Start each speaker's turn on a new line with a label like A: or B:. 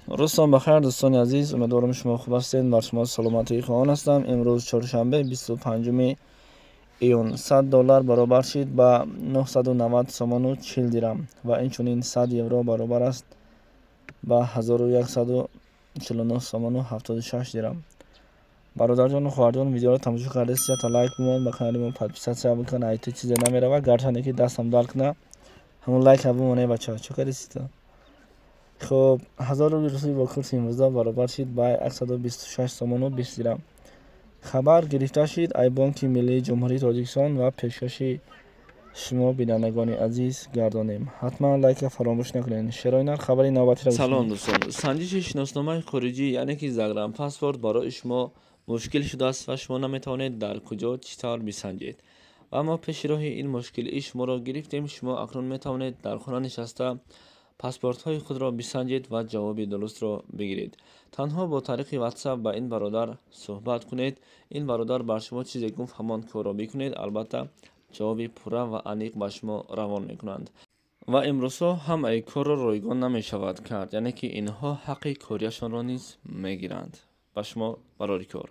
A: روزتان بخیر دوستان عزیز، امیدوارم شما خوب هستید. بر شما سلامتی خواهان هستم. امروز چهارشنبه 25 ایون $100 برابر شد به 990 سوم و 40 درم و اینچنین 100 یورو برابر است به 1149 سوم و 76 درم. برادر جان و خواهر جان، ویدیو رو تماشا کردید، تا لایک بمون، به کانال ما پادپیسات بکن، ایت چیز نمیره گرچه که دستم دال کنه همون لایک بمونه بچه‌ها. چه کاری است؟ خب 1000 روبل روسی با کورس امروزه برابر شد به 126 سوم و 20 درم. خبر گرفته شد ای بانک ملی جمهوری تاجیکستان و پیشکش شما بینندگان عزیز گردانیم. حتما لایک فراموش نکنید. شراینر خبری نوبتی را
B: سلام دوستان، سنجش شناسنامه خارجی یعنی که زگرم پاسپورت برای شما مشکل شده است و شما نمیتوانید در کجا چطور بسنجید. و اما پیش راه این مشکل شما را گرفتیم. شما اکنون میتوانید در خانه نشسته پاسپورت های خود را بسنجید و جواب درست را بگیرید. تنها با طریق واتساپ با این برادر صحبت کنید. این برادر بر شما چیزی گفت همان کار را بکنید. البته جواب پوره و عمیق به شما روان میکنند. و امروزها هم ای کار را رایگان نمی شود کرد، یعنی که اینها حق کاریشان را نیز میگیرند. به شما برای کار